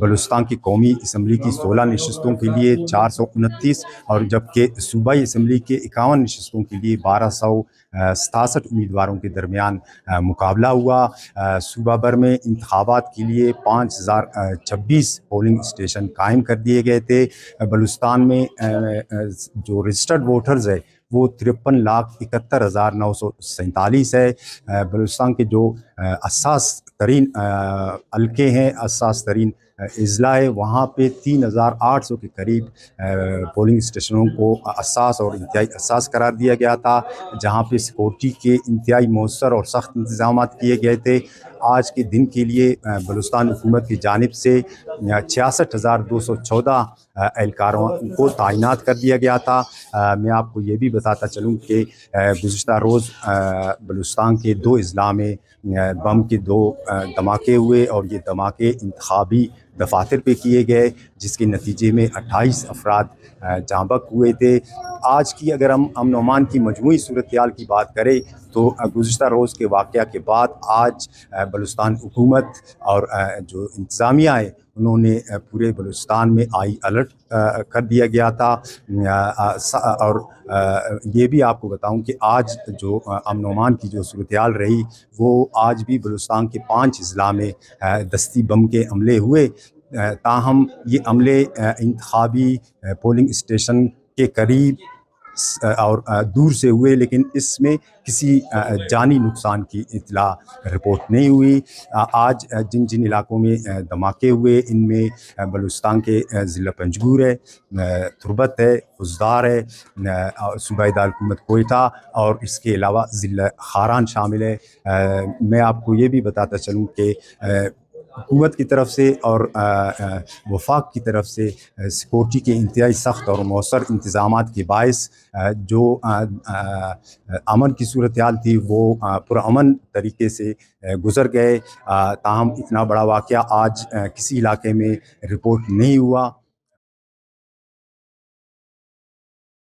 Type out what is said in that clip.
बलूचिस्तान की कौमी असम्बली की 16 नशस्तों के लिए 429 और जबकि सूबाई असम्बली के 51 नशस्तों के लिए 1267 उम्मीदवारों के दरमियान मुकाबला हुआ। सूबा भर में इंतखाबात के लिए 5026 पोलिंग स्टेशन कायम कर दिए गए थे। बलूचिस्तान में जो रजिस्टर्ड वोटर्स है वो 53,71,947 है। बलूचिस्तान के जो हसास तरीन हल्के हैं, हसास तरीन अजला है, वहाँ पे 3,800 के करीब पोलिंग स्टेशनों को हसास और इंतहाई हसास करार दिया गया था, जहाँ पे सिक्योरिटी के इंतहाई मौसर और सख्त इंतजाम किए गए थे। आज के दिन के लिए बलूचिस्तान हुकूमत की जानिब से 66,214 एहलकारों को तैनात कर दिया गया था। मैं आपको ये भी बताता चलूँ कि गुज़िश्ता रोज़ बलूचिस्तान के 2 अज़ला में बम के 2 धमाके हुए और ये धमाके इंतखाबी दफातर पे किए गए, जिसके नतीजे में 28 अफराद जाँ बहक हुए थे। आज की अगर हम अमन अमान की मजमूई सूरत-ए-हाल की बात करें तो गुज़िश्ता रोज़ के वाक़या के बाद आज बलूचिस्तान हुकूमत और जो इंतज़ामिया है उन्होंने पूरे बलूचिस्तान में हाई अलर्ट कर दिया गया था। और ये भी आपको बताऊं कि आज जो अमन अमान की जो सूरत-ए-हाल रही वो आज भी बलूचिस्तान के 5 अज़ला में दस्ती बम के हमले हुए। ताहम ये हमले इंतखाबी पोलिंग स्टेशन के करीब और दूर से हुए, लेकिन इसमें किसी जानी नुकसान की इत्तला रिपोर्ट नहीं हुई। आज जिन जिन इलाकों में धमाके हुए इनमें बलूचिस्तान के ज़िला पंजगूर है, तुर्बत है, उज़दार है, सूबाई दारकूमत कोयटा और इसके अलावा ज़िला खारान शामिल है। मैं आपको ये भी बताता चलूँ कि हुकूमत की तरफ से और वफाक की तरफ से सिक्योरिटी के इंतहाई सख्त और मौसर इंतज़ामात के बायस जो अमन की सूरत-ए-हाल थी वो पुरअमन तरीके से गुज़र गए। ताहम इतना बड़ा वाक़या आज किसी इलाके में रिपोर्ट नहीं हुआ।